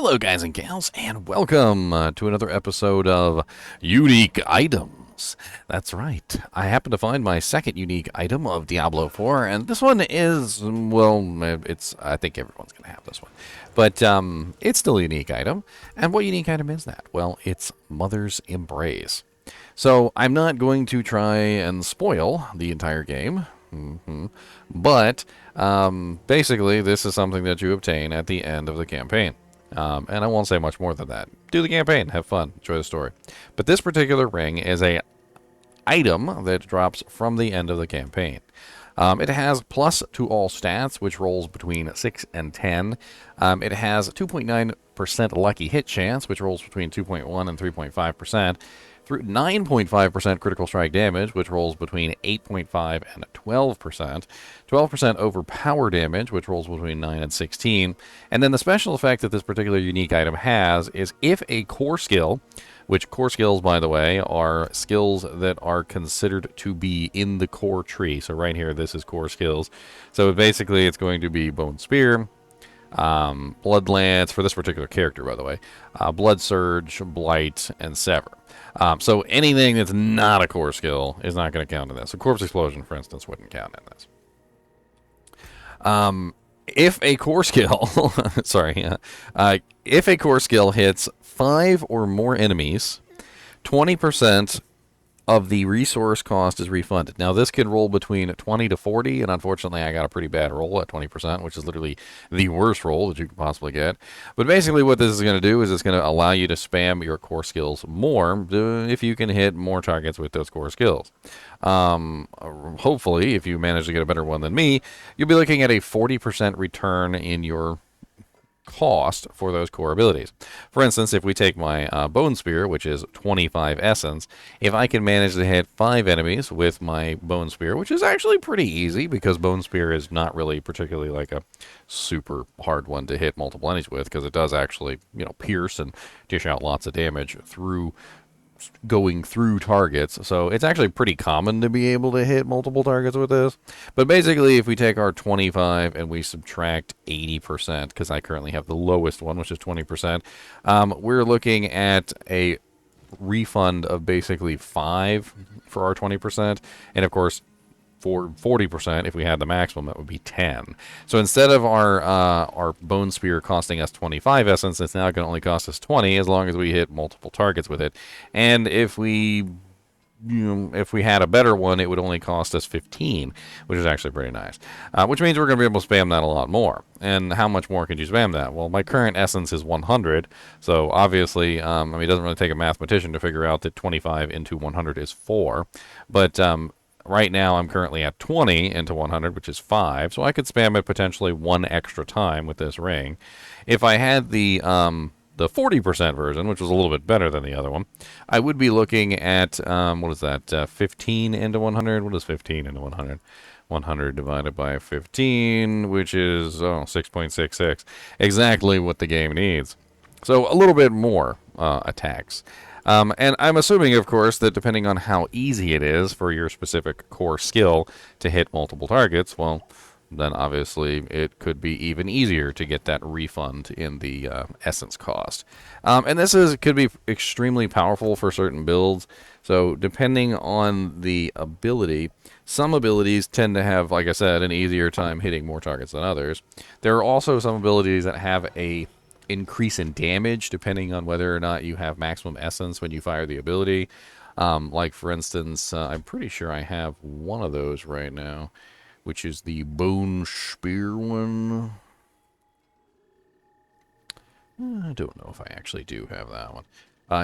Hello, guys and gals, and welcome to another episode of Unique Items. That's right. I happen to find my second unique item of Diablo 4, and this one is, well, I think everyone's going to have this one. But it's still a unique item. And what unique item is that? Well, it's Mother's Embrace. So I'm not going to try and spoil the entire game. But basically, this is something that you obtain at the end of the campaign. And I won't say much more than that. Do the campaign, have fun, enjoy the story. But this particular ring is a item that drops from the end of the campaign. It has plus to all stats, which rolls between 6 and 10. It has 2.9% lucky hit chance, which rolls between 2.1 and 3.5%. Through 9.5% critical strike damage, which rolls between 8.5 and 12%. 12% over power damage, which rolls between 9 and 16. And then the special effect that this particular unique item has is if a core skill, which core skills, by the way, are skills that are considered to be in the core tree. So right here, this is core skills. So basically, it's going to be Bone Spear, Blood Lance, for this particular character, by the way, Blood Surge, Blight, and Sever. So anything that's not a core skill is not going to count in this. A Corpse Explosion, for instance, wouldn't count in this. If a core skill, if a core skill hits 5 or more enemies, 20% of the resource cost is refunded. Now, this can roll between 20 to 40, and unfortunately, I got a pretty bad roll at 20%, which is literally the worst roll that you could possibly get. But basically, what this is going to do is it's going to allow you to spam your core skills more if you can hit more targets with those core skills. Hopefully, if you manage to get a better one than me, you'll be looking at a 40% return in your cost for those core abilities. For instance, if we take my Bone Spear, which is 25 essence, if I can manage to hit 5 enemies with my Bone Spear, which is actually pretty easy because Bone Spear is not really particularly like a super hard one to hit multiple enemies with, because it does actually, pierce and dish out lots of damage through going through targets. So it's actually pretty common to be able to hit multiple targets with this. But basically, if we take our 25 and we subtract 80%, because I currently have the lowest one, which is 20%, we're looking at a refund of basically 5 for our 20%. And of course, for 40%, if we had the maximum, that would be 10. So instead of our Bone Spear costing us 25 essence, it's now going to only cost us 20 as long as we hit multiple targets with it. And if we had a better one, it would only cost us 15, which is actually pretty nice. Which means we're going to be able to spam that a lot more. And how much more could you spam that? Well, my current essence is 100, so obviously, it doesn't really take a mathematician to figure out that 25 into 100 is 4. But right now, I'm currently at 20 into 100, which is 5, so I could spam it potentially one extra time with this ring. If I had the 40% version, which was a little bit better than the other one, I would be looking at, 15 into 100? What is 15 into 100? 100 divided by 15, which is 6.66. Exactly what the game needs. So a little bit more attacks. And I'm assuming, of course, that depending on how easy it is for your specific core skill to hit multiple targets, well, then obviously it could be even easier to get that refund in the essence cost. And this could be extremely powerful for certain builds. So depending on the ability, some abilities tend to have, like I said, an easier time hitting more targets than others. There are also some abilities that have a increase in damage depending on whether or not you have maximum essence when you fire the ability. Like, for instance, I'm pretty sure I have one of those right now, which is the Bone Spear one. I don't know if I actually do have that one.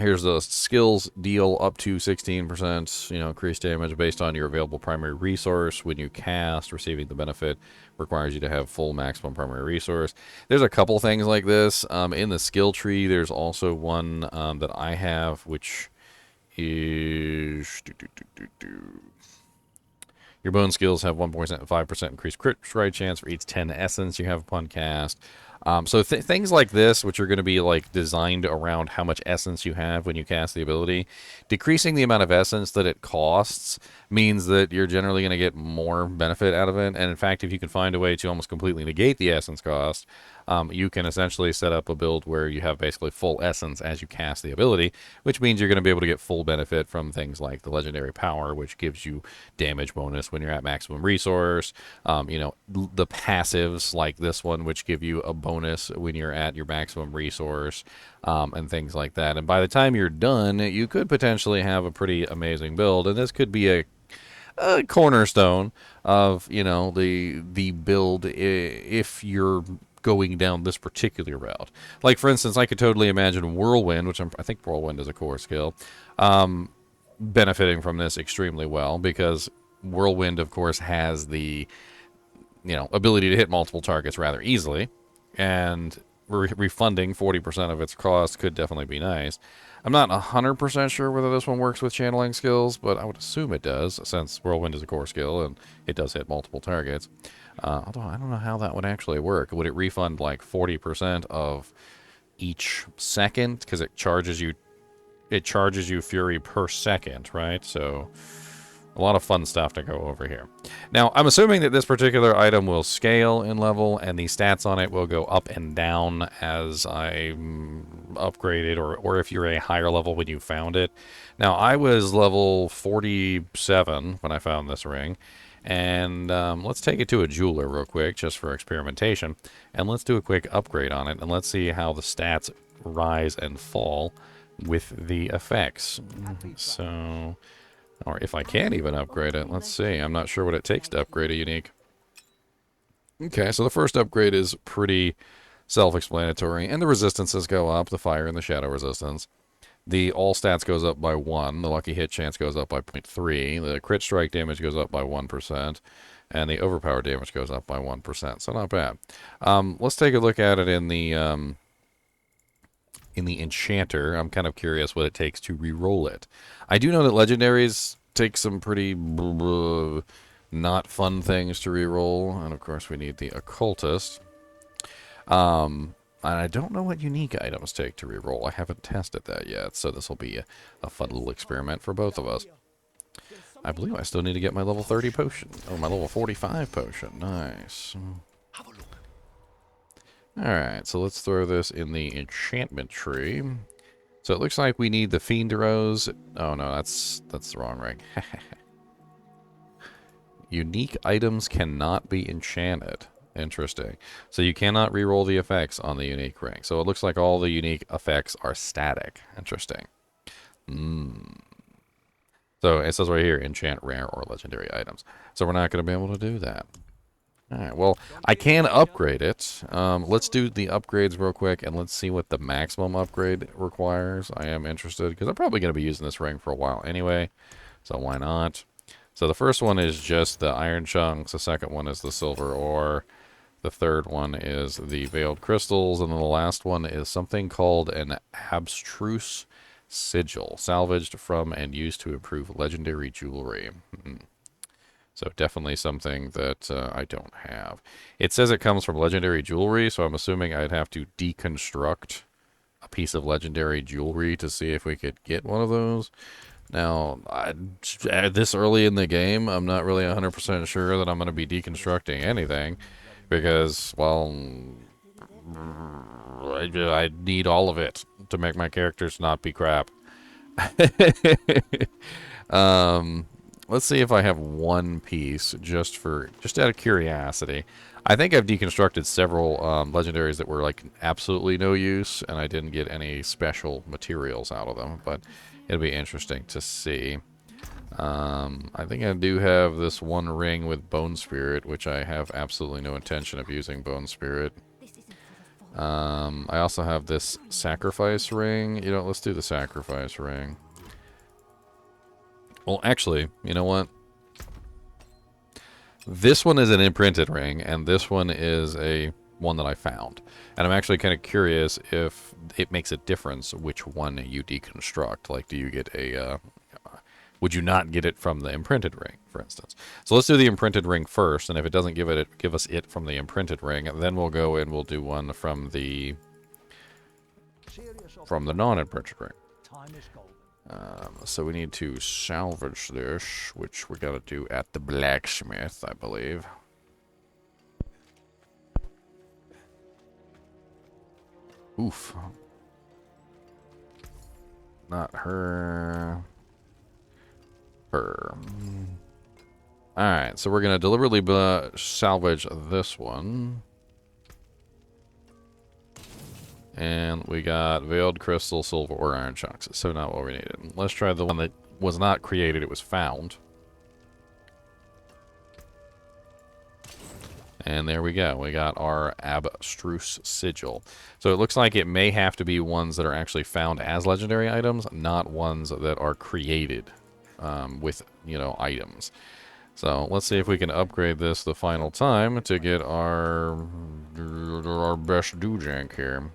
Here's the skills deal up to 16%, increased damage based on your available primary resource. When you cast, receiving the benefit requires you to have full maximum primary resource. There's a couple things like this. In the skill tree, there's also one that I have, which is... Your bone skills have 1.5% increased crit strike chance for each 10 essence you have upon cast. So things like this, which are going to be like designed around how much essence you have when you cast the ability, decreasing the amount of essence that it costs means that you're generally going to get more benefit out of it. And in fact, if you can find a way to almost completely negate the essence cost, you can essentially set up a build where you have basically full essence as you cast the ability, which means you're going to be able to get full benefit from things like the legendary power, which gives you damage bonus when you're at maximum resource. The passives like this one, which give you a bonus when you're at your maximum resource, and things like that. And by the time you're done, you could potentially have a pretty amazing build, and this could be a cornerstone of the build if you're going down this particular route. Like, for instance, I could totally imagine Whirlwind, which I think Whirlwind is a core skill, benefiting from this extremely well, because Whirlwind, of course, has the ability to hit multiple targets rather easily, and refunding 40% of its cost could definitely be nice. I'm not 100% sure whether this one works with channeling skills, but I would assume it does, since Whirlwind is a core skill and it does hit multiple targets. Although I don't know how that would actually work. Would it refund like 40% of each second? Because it charges you Fury per second, right? So a lot of fun stuff to go over here. Now, I'm assuming that this particular item will scale in level, and the stats on it will go up and down as I upgrade it, or if you're a higher level when you found it. Now, I was level 47 when I found this ring, and let's take it to a jeweler real quick, just for experimentation, and let's do a quick upgrade on it, and let's see how the stats rise and fall with the effects. So... or if I can even upgrade it. Let's see. I'm not sure what it takes to upgrade a unique. Okay, so the first upgrade is pretty self-explanatory, and the resistances go up, the fire and the shadow resistance. The all stats goes up by 1, the lucky hit chance goes up by 0.3, the crit strike damage goes up by 1%, and the overpower damage goes up by 1%, so not bad. Let's take a look at it in the Enchanter. I'm kind of curious what it takes to re-roll it. I do know that legendaries take some pretty not fun things to re-roll, and of course we need the Occultist. And I don't know what unique items take to re-roll. I haven't tested that yet, so this will be a fun little experiment for both of us. I believe I still need to get my level 30 potion, or my level 45 potion. Nice. Alright, so let's throw this in the enchantment tree. So it looks like we need the Fiend Rose. Oh no, that's the wrong ring. Unique items cannot be enchanted. Interesting. So you cannot reroll the effects on the unique ring. So it looks like all the unique effects are static. Interesting. So it says right here, enchant rare or legendary items. So we're not going to be able to do that. Alright, well, I can upgrade it. Let's do the upgrades real quick, and let's see what the maximum upgrade requires. I am interested, because I'm probably going to be using this ring for a while anyway, so why not? So the first one is just the iron chunks, the second one is the silver ore, the third one is the veiled crystals, and then the last one is something called an abstruse sigil, salvaged from and used to improve legendary jewelry. So definitely something that I don't have. It says it comes from legendary jewelry, so I'm assuming I'd have to deconstruct a piece of legendary jewelry to see if we could get one of those. Now, this early in the game, I'm not really 100% sure that I'm going to be deconstructing anything, because, well, I need all of it to make my characters not be crap. Let's see if I have one piece just out of curiosity. I think I've deconstructed several legendaries that were like absolutely no use, and I didn't get any special materials out of them, but it'll be interesting to see. I think I do have this one ring with Bone Spirit, which I have absolutely no intention of using Bone Spirit. I also have this Sacrifice ring. Let's do the Sacrifice ring. Well, actually, you know what? This one is an imprinted ring, and this one is one that I found. And I'm actually kind of curious if it makes a difference which one you deconstruct. Like, do you get would you not get it from the imprinted ring, for instance? So let's do the imprinted ring first, and if it doesn't give us it from the imprinted ring, then we'll go and we'll do one from the non-imprinted ring. So we need to salvage this, which we're going to do at the blacksmith, I believe. Oof. Not her. Her. Alright, so we're going to deliberately salvage this one. And we got Veiled Crystal, Silver, or Iron Chunks. So not what we needed. Let's try the one that was not created, it was found. And there we go. We got our Abstruse Sigil. So it looks like it may have to be ones that are actually found as legendary items, not ones that are created with, you know, items. So let's see if we can upgrade this the final time to get our best doojank here.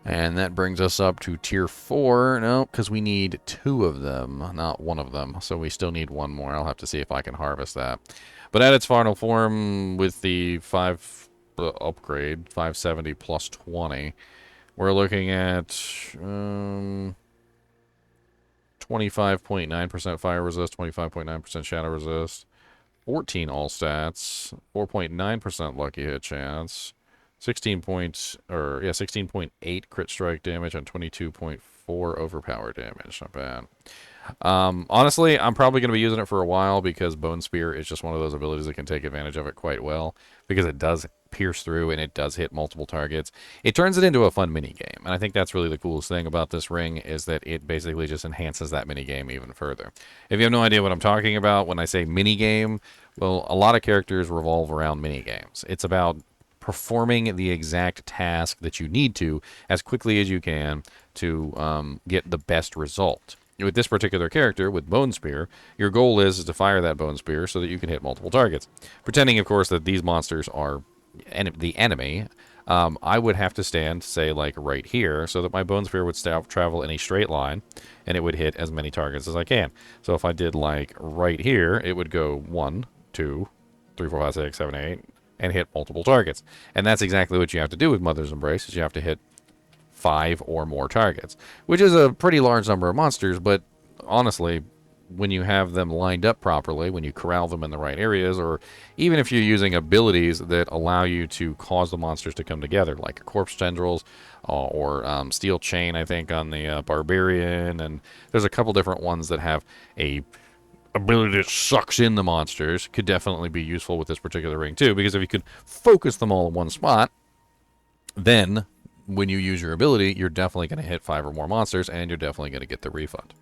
And that brings us up to tier 4. No, because we need 2 of them, not 1 of them. So we still need 1 more. I'll have to see if I can harvest that. But at its final form, with the 5 upgrade, 570 plus 20, we're looking at 25.9% fire resist, 25.9% shadow resist, 14 all stats, 4.9% lucky hit chance, 16.8 crit strike damage and 22.4 overpower damage. Not bad. Honestly, I'm probably going to be using it for a while because Bone Spear is just one of those abilities that can take advantage of it quite well because it does pierce through and it does hit multiple targets. It turns it into a fun mini game, and I think that's really the coolest thing about this ring is that it basically just enhances that mini game even further. If you have no idea what I'm talking about when I say mini game, well, a lot of characters revolve around mini games. It's about performing the exact task that you need to as quickly as you can to get the best result. With this particular character, with Bone Spear, your goal is to fire that Bone Spear so that you can hit multiple targets. Pretending, of course, that these monsters are the enemy, I would have to stand, say, like right here, so that my Bone Spear would travel in a straight line, and it would hit as many targets as I can. So if I did, like, right here, it would go 1, 2, 3, 4, 5, 6, 7, 8, and hit multiple targets. And that's exactly what you have to do with Mother's Embrace, is you have to hit 5 or more targets, which is a pretty large number of monsters, but honestly, when you have them lined up properly, when you corral them in the right areas, or even if you're using abilities that allow you to cause the monsters to come together, like Corpse Tendrils or Steel Chain, I think, on the Barbarian, and there's a couple different ones that have a ability that sucks in the monsters, could definitely be useful with this particular ring too, because if you could focus them all in one spot, then when you use your ability, you're definitely going to hit 5 or more monsters, and you're definitely going to get the refund.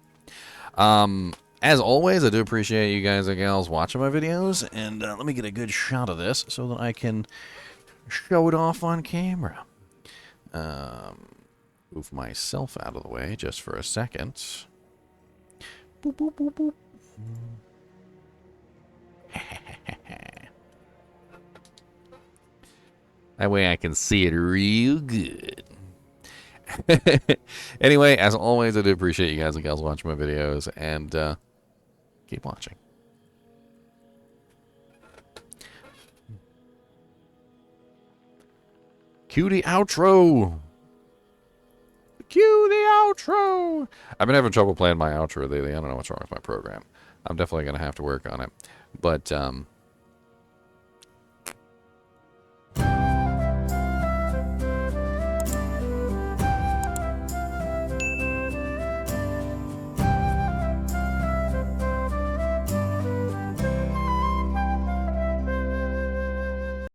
As always, I do appreciate you guys and gals watching my videos, and let me get a good shot of this so that I can show it off on camera. Move myself out of the way just for a second. Boop, boop, boop, boop. That way I can see it real good. Anyway, as always, I do appreciate you guys and gals watching my videos, and keep watching. Cue the outro! Cue the outro! I've been having trouble playing my outro lately. I don't know what's wrong with my program. I'm definitely going to have to work on it. But,